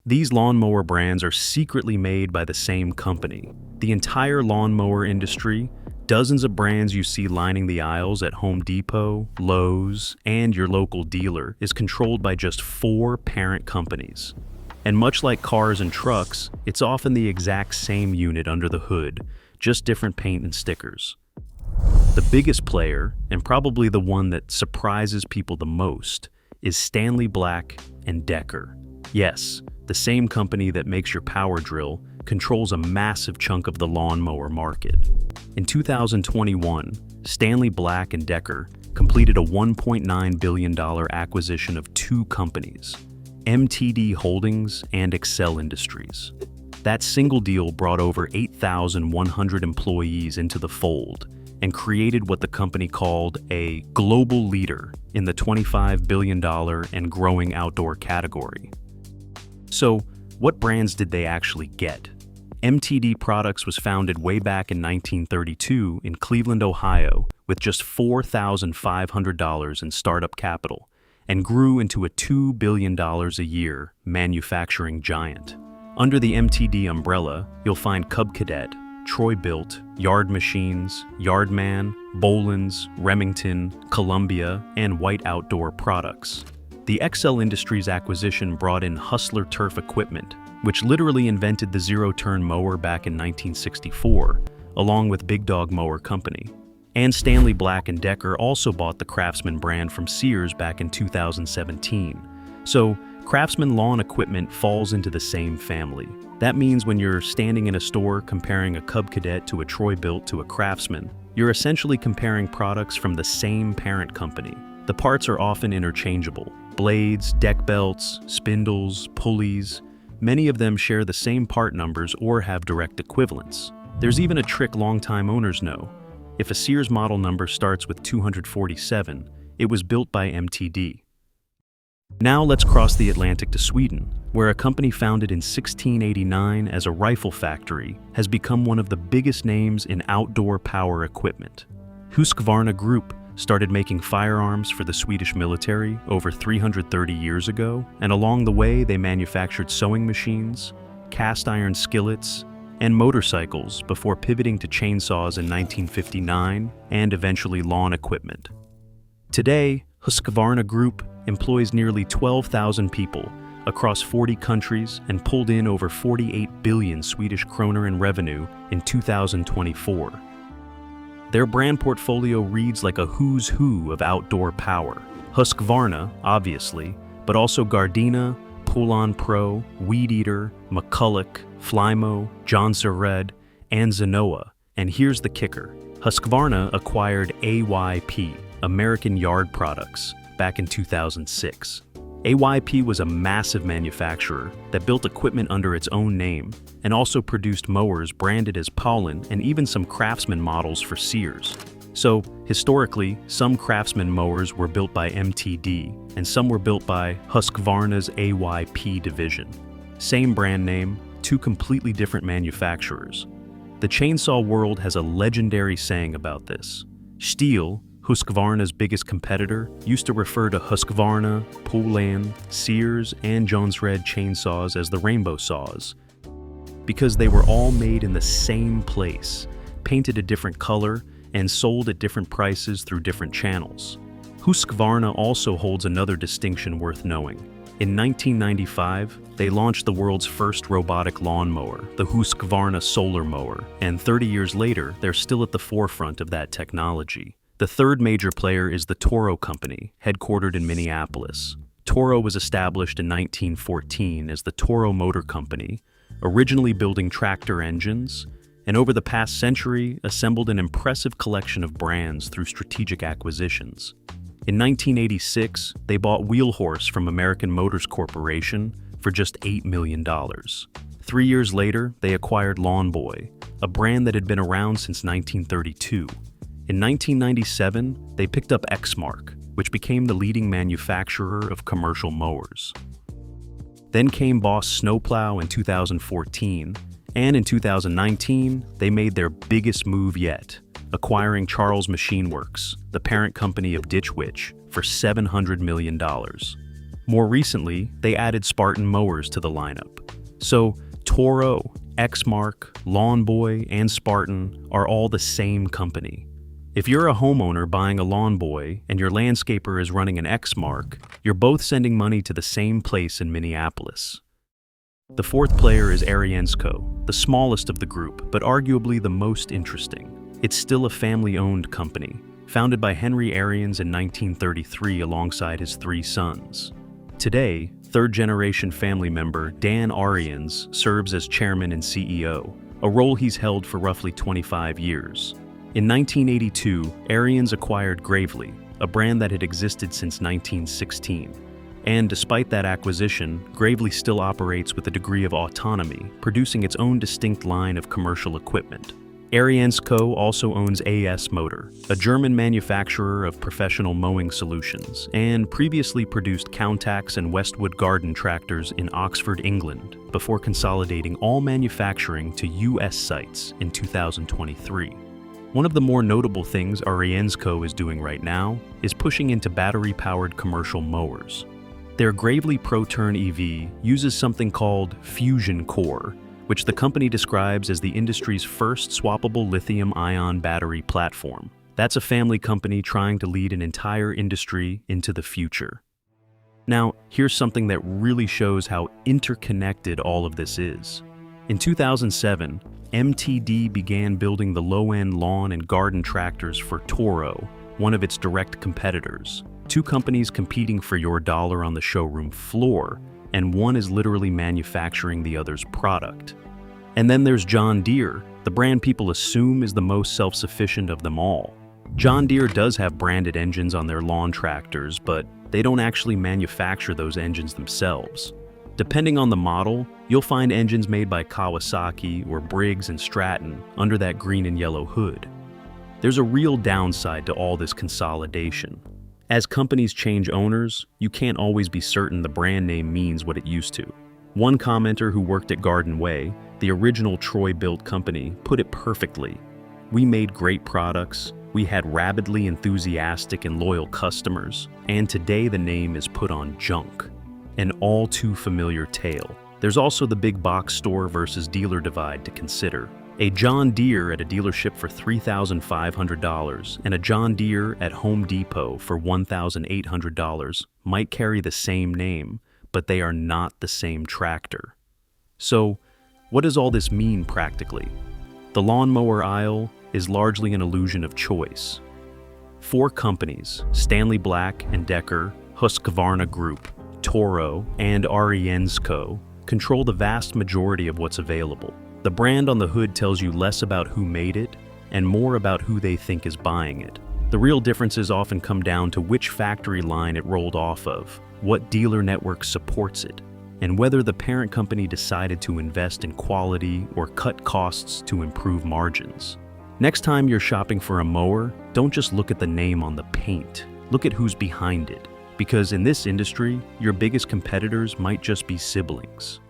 These lawnmower brands are secretly made by the same company. The entire lawnmower industry, dozens of brands you see lining the aisles at Home Depot, Lowe's, and your local dealer, is controlled by just 4 parent companies. And much like cars and trucks, it's often the exact same unit under the hood, just different paint and stickers. The biggest player, and probably the one that surprises people the most, is Stanley Black and Decker. Yes, the same company that makes your power drill controls a massive chunk of the lawnmower market. In 2021, Stanley Black and Decker completed a $1.9 billion acquisition of 2 companies, MTD Holdings and Excel Industries. That single deal brought over 8,100 employees into the fold and created what the company called a global leader in the $25 billion and growing outdoor category. So, what brands did they actually get? MTD Products was founded way back in 1932 in Cleveland, Ohio, with just $4,500 in startup capital, and grew into a $2 billion a year manufacturing giant. Under the MTD umbrella, you'll find Cub Cadet, Troy-Bilt, Yard Machines, Yardman, Boland's, Remington, Columbia, and White Outdoor Products. The Excel Industries acquisition brought in Hustler Turf Equipment, which literally invented the zero-turn mower back in 1964, along with Big Dog Mower Company. And Stanley Black and Decker also bought the Craftsman brand from Sears back in 2017. So, Craftsman lawn equipment falls into the same family. That means when you're standing in a store comparing a Cub Cadet to a Troy-Bilt to a Craftsman, you're essentially comparing products from the same parent company. The parts are often interchangeable. Blades, deck belts, spindles, pulleys, many of them share the same part numbers or have direct equivalents. There's even a trick longtime owners know. If a Sears model number starts with 247, it was built by MTD. Now let's cross the Atlantic to Sweden, where a company founded in 1689 as a rifle factory has become one of the biggest names in outdoor power equipment. Husqvarna Group started making firearms for the Swedish military over 330 years ago, and along the way they manufactured sewing machines, cast iron skillets, and motorcycles before pivoting to chainsaws in 1959 and eventually lawn equipment. Today, Husqvarna Group employs nearly 12,000 people across 40 countries and pulled in over 48 billion Swedish kroner in revenue in 2024. Their brand portfolio reads like a who's who of outdoor power. Husqvarna, obviously, but also Gardena, Pull-On Pro, Weed Eater, McCulloch, Flymo, Jonsered, and Zenoa. And here's the kicker. Husqvarna acquired AYP, American Yard Products, back in 2006. AYP was a massive manufacturer that built equipment under its own name and also produced mowers branded as Paulin and even some Craftsman models for Sears. So, historically, some Craftsman mowers were built by MTD and some were built by Husqvarna's AYP division. Same brand name, 2 completely different manufacturers. The chainsaw world has a legendary saying about this. Stihl, Husqvarna's biggest competitor, used to refer to Husqvarna, Poulan, Sears, and Jonsered chainsaws as the rainbow saws, because they were all made in the same place, painted a different color, and sold at different prices through different channels. Husqvarna also holds another distinction worth knowing. In 1995, they launched the world's first robotic lawnmower, the Husqvarna Solar Mower, and 30 years later, they're still at the forefront of that technology. The third major player is the Toro company, headquartered in Minneapolis. Toro was established in 1914 as the Toro Motor Company, originally building tractor engines, and over the past century assembled an impressive collection of brands through strategic acquisitions. In 1986, they bought Wheelhorse from American Motors Corporation for just $8 million. 3 years later, they acquired Lawn Boy, a brand that had been around since 1932. In 1997, they picked up Exmark, which became the leading manufacturer of commercial mowers. Then came Boss Snowplow in 2014, and in 2019, they made their biggest move yet, acquiring Charles Machine Works, the parent company of Ditch Witch, for $700 million. More recently, they added Spartan mowers to the lineup. So, Toro, Exmark, Lawn Boy, and Spartan are all the same company. If you're a homeowner buying a Lawn Boy and your landscaper is running an Exmark, you're both sending money to the same place in Minneapolis. The fourth player is AriensCo, the smallest of the group, but arguably the most interesting. It's still a family-owned company, founded by Henry Ariens in 1933 alongside his 3 sons. Today, third-generation family member Dan Ariens serves as chairman and CEO, a role he's held for roughly 25 years. In 1982, Ariens acquired Gravely, a brand that had existed since 1916. And despite that acquisition, Gravely still operates with a degree of autonomy, producing its own distinct line of commercial equipment. AriensCo also owns AS Motor, a German manufacturer of professional mowing solutions, and previously produced Countax and Westwood garden tractors in Oxford, England, before consolidating all manufacturing to US sites in 2023. One of the more notable things AriensCo is doing right now is pushing into battery-powered commercial mowers. Their Gravely ProTurn EV uses something called Fusion Core, which the company describes as the industry's first swappable lithium-ion battery platform. That's a family company trying to lead an entire industry into the future. Now, here's something that really shows how interconnected all of this is. In 2007, MTD began building the low-end lawn and garden tractors for Toro, one of its direct competitors. 2 companies competing for your dollar on the showroom floor, and one is literally manufacturing the other's product. And then there's John Deere, the brand people assume is the most self-sufficient of them all. John Deere does have branded engines on their lawn tractors, but they don't actually manufacture those engines themselves. Depending on the model, you'll find engines made by Kawasaki or Briggs & Stratton under that green and yellow hood. There's a real downside to all this consolidation. As companies change owners, you can't always be certain the brand name means what it used to. One commenter who worked at Garden Way, the original Troy-Bilt company, put it perfectly. "We made great products, we had rabidly enthusiastic and loyal customers, and today the name is put on junk." An all too familiar tale. There's also the big box store versus dealer divide to consider. A John Deere at a dealership for $3,500 and a John Deere at Home Depot for $1,800 might carry the same name, but they are not the same tractor. So, what does all this mean practically? The lawnmower aisle is largely an illusion of choice. 4 companies, Stanley Black and Decker, Husqvarna Group, Toro, and AriensCo, control the vast majority of what's available. The brand on the hood tells you less about who made it and more about who they think is buying it. The real differences often come down to which factory line it rolled off of, what dealer network supports it, and whether the parent company decided to invest in quality or cut costs to improve margins. Next time you're shopping for a mower, don't just look at the name on the paint. Look at who's behind it, because in this industry, your biggest competitors might just be siblings.